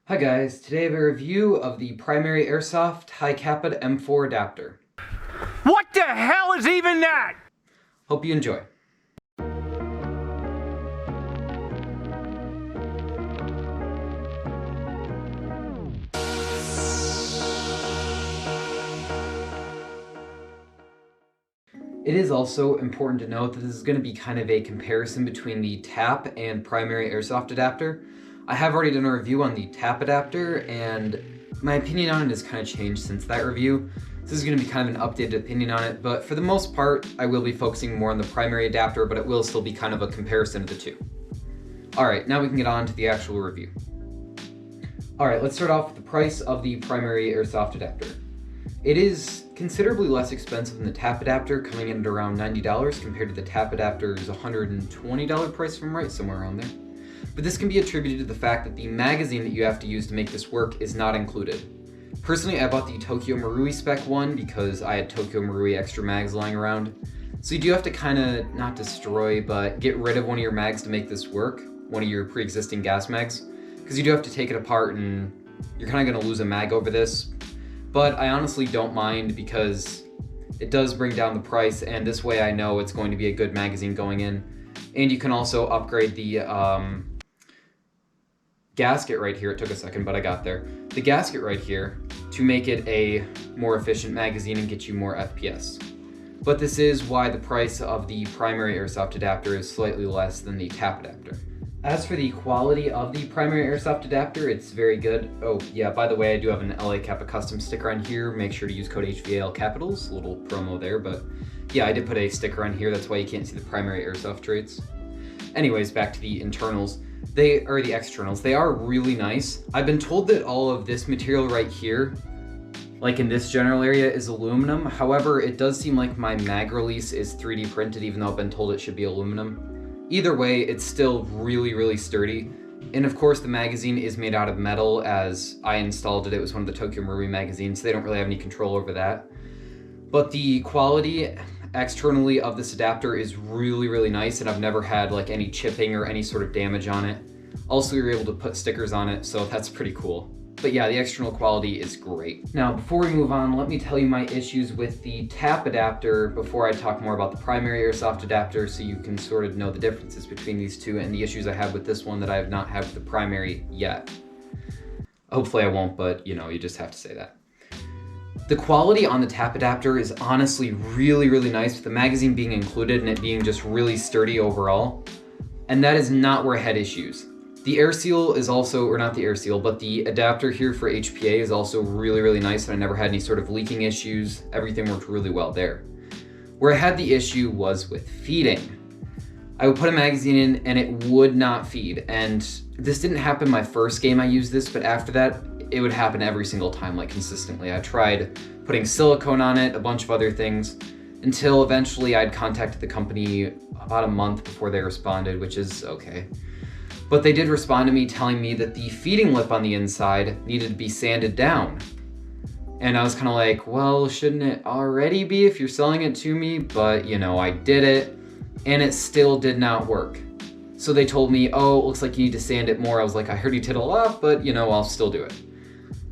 Hi guys, today I have a review of the primary Airsoft high Capa M4 adapter. What the hell is even that? Hope you enjoy. It is also important to note that this is going to be kind of a comparison between the TAP and primary Airsoft adapter. I have already done a review on the TAP adapter, and my opinion on it has kind of changed since that review. This is going to be kind of an updated opinion on it, but for the most part, I will be focusing more on the primary adapter, but it will still be kind of a comparison of the two. Alright, now we can get on to the actual review. Alright, let's start off with the price of the primary Airsoft adapter. It is considerably less expensive than the TAP adapter, coming in at around $90 compared to the TAP adapter's $120 price, if I'm right, somewhere around there. But this can be attributed to the fact that the magazine that you have to use to make this work is not included. Personally, I bought the Tokyo Marui spec one because I had Tokyo Marui extra mags lying around. So you do have to kind of, not destroy, but get rid of one of your mags to make this work, one of your pre-existing gas mags, because you do have to take it apart and you're kind of going to lose a mag over this. But I honestly don't mind because it does bring down the price, and this way I know it's going to be a good magazine going in. And you can also upgrade the gasket right here. It took a second, but I got there. The gasket right here to make it a more efficient magazine and get you more FPS. But this is why the price of the primary Airsoft adapter is slightly less than the TAP adapter. As for the quality of the primary Airsoft adapter, it's very good. Oh yeah, by the way, I do have an LA Capa custom sticker on here. Make sure to use code HVAL capitals, a little promo there, but yeah, I did put a sticker on here. That's why you can't see the primary Airsoft traits. Anyways, back to the internals. The externals. They are really nice. I've been told that all of this material right here, like in this general area, is aluminum. However, it does seem like my mag release is 3D printed, even though I've been told it should be aluminum. Either way, it's still really, really sturdy. And of course, the magazine is made out of metal, as I installed it. It was one of the Tokyo Marui magazines, so they don't really have any control over that. But the quality externally of this adapter is really, really nice, and I've never had like any chipping or any sort of damage on it. Also, you're able to put stickers on it, so that's pretty cool. But yeah, the external quality is great. Now, before we move on, let me tell you my issues with the TAP adapter before I talk more about the primary Airsoft adapter, so you can sort of know the differences between these two and the issues I have with this one that I have not had with the primary yet. Hopefully I won't, but you know, you just have to say that. The quality on the TAP adapter is honestly really, really nice, with the magazine being included and it being just really sturdy overall. And that is not where I had issues. The air seal is also, or not the air seal, but the adapter here for HPA is also really, really nice, and I never had any sort of leaking issues. Everything worked really well there. Where I had the issue was with feeding. I would put a magazine in and it would not feed. And this didn't happen my first game I used this, but after that, it would happen every single time, like consistently. I tried putting silicone on it, a bunch of other things, until eventually I'd contacted the company about a month before they responded, which is okay. But they did respond to me telling me that the feeding lip on the inside needed to be sanded down. And I was kind of like, well, shouldn't it already be if you're selling it to me? But you know, I did it and it still did not work. So they told me, oh, it looks like you need to sand it more. I was like, I heard you tittle off, but you know, I'll still do it.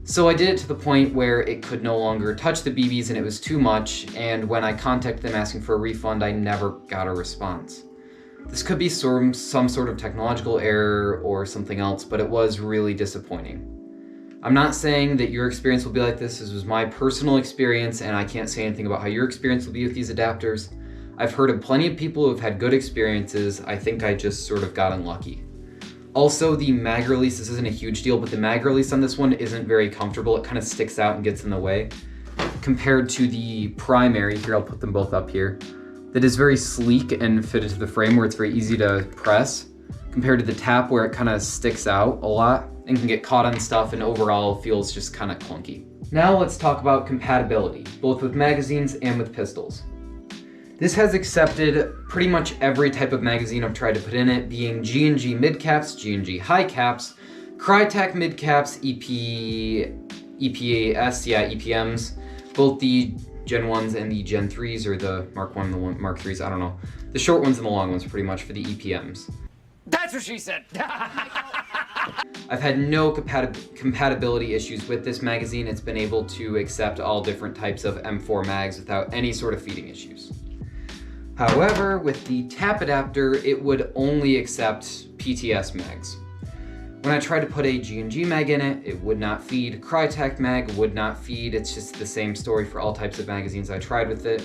So I did it to the point where it could no longer touch the BBs and it was too much, and when I contacted them asking for a refund, I never got a response. This could be some sort of technological error or something else, but it was really disappointing. I'm not saying that your experience will be like this. This was my personal experience, and I can't say anything about how your experience will be with these adapters. I've heard of plenty of people who have had good experiences. I think I just sort of got unlucky. Also, the mag release, this isn't a huge deal, but the mag release on this one isn't very comfortable. It kind of sticks out and gets in the way. Compared to the primary, here I'll put them both up here, that is very sleek and fitted to the frame where it's very easy to press, compared to the TAP where it kind of sticks out a lot and can get caught on stuff and overall feels just kind of clunky. Now let's talk about compatibility, both with magazines and with pistols. This has accepted pretty much every type of magazine I've tried to put in it, being G&G mid caps, G&G high caps, Crytac mid caps, EPMs, both the Gen 1s and the Gen 3s, or the Mark 1 and the Mark 3s, I don't know. The short ones and the long ones pretty much for the EPMs. That's what she said. I've had no compatibility issues with this magazine. It's been able to accept all different types of M4 mags without any sort of feeding issues. However, with the tap adapter, it would only accept PTS mags. When I tried to put a G&G mag in it, it would not feed. Crytek mag would not feed. It's just the same story for all types of magazines I tried with it.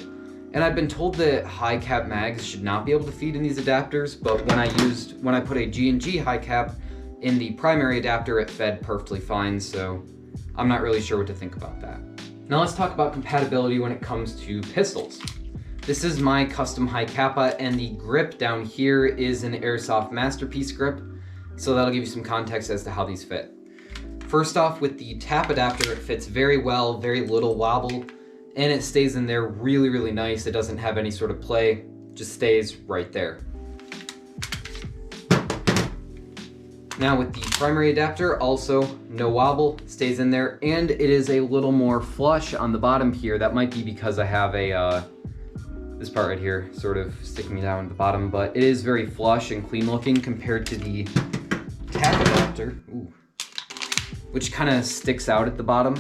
And I've been told that high cap mags should not be able to feed in these adapters, but when I put a G&G high cap in the primary adapter, it fed perfectly fine, so I'm not really sure what to think about that. Now let's talk about compatibility when it comes to pistols. This is my custom high Capa, and the grip down here is an Airsoft Masterpiece grip, so that'll give you some context as to how these fit. First off, with the tap adapter, it fits very well, very little wobble, and it stays in there really, really nice. It doesn't have any sort of play, just stays right there. Now with the primary adapter, also no wobble, stays in there, and it is a little more flush on the bottom here. That might be because I have a, this part right here sort of sticking down at the bottom, but it is very flush and clean looking compared to the tap adapter, which kind of sticks out at the bottom.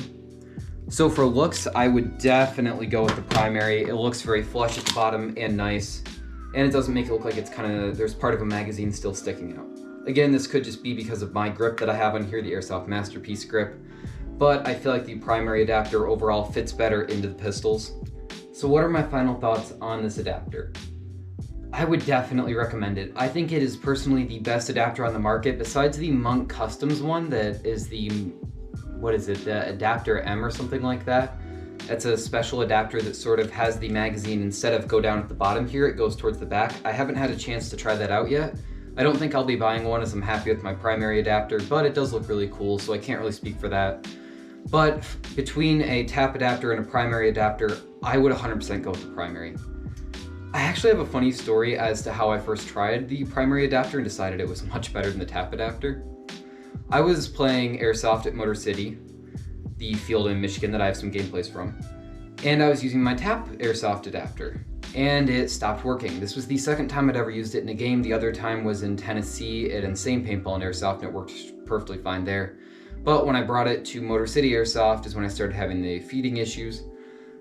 So for looks, I would definitely go with the primary. It looks very flush at the bottom and nice, and it doesn't make it look like it's kind of, there's part of a magazine still sticking out. Again, this could just be because of my grip that I have on here, the Airsoft Masterpiece grip, but I feel like the primary adapter overall fits better into the pistols. So what are my final thoughts on this adapter? I would definitely recommend it. I think it is personally the best adapter on the market, besides the Monk Customs one that is the, what is it, the Adapter M or something like that. That's a special adapter that sort of has the magazine, instead of go down at the bottom here, it goes towards the back. I haven't had a chance to try that out yet. I don't think I'll be buying one, as I'm happy with my primary adapter, but it does look really cool, so I can't really speak for that. But between a tap adapter and a primary adapter, I would 100% go with the primary. I actually have a funny story as to how I first tried the primary adapter and decided it was much better than the tap adapter. I was playing Airsoft at Motor City, the field in Michigan that I have some gameplays from, and I was using my tap Airsoft adapter, and it stopped working. This was the second time I'd ever used it in a game. The other time was in Tennessee at Insane Paintball and Airsoft, and it worked perfectly fine there. But when I brought it to Motor City Airsoft is when I started having the feeding issues.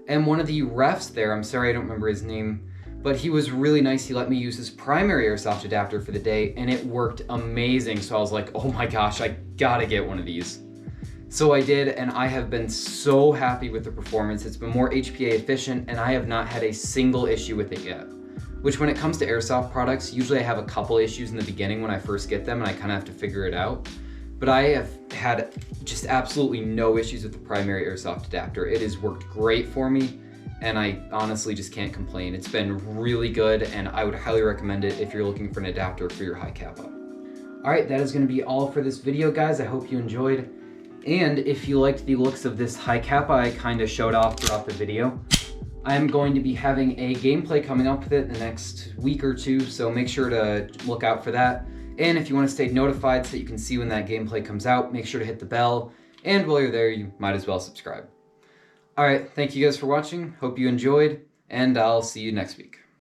And one of the refs there, I'm sorry I don't remember his name, but he was really nice. He let me use his primary Airsoft adapter for the day, and it worked amazing. So I was like, oh my gosh, I gotta get one of these. So I did, and I have been so happy with the performance. It's been more HPA efficient, and I have not had a single issue with it yet. Which, when it comes to Airsoft products, usually I have a couple issues in the beginning when I first get them, and I kind of have to figure it out. But I have had just absolutely no issues with the primary Airsoft adapter. It has worked great for me, and I honestly just can't complain. It's been really good, and I would highly recommend it if you're looking for an adapter for your high Capa. All right, that is going to be all for this video, guys. I hope you enjoyed. And if you liked the looks of this high Capa I kind of showed off throughout the video, I'm going to be having a gameplay coming up with it in the next week or two, so make sure to look out for that. And if you want to stay notified so that you can see when that gameplay comes out, make sure to hit the bell. And while you're there, you might as well subscribe. All right, thank you guys for watching. Hope you enjoyed, and I'll see you next week.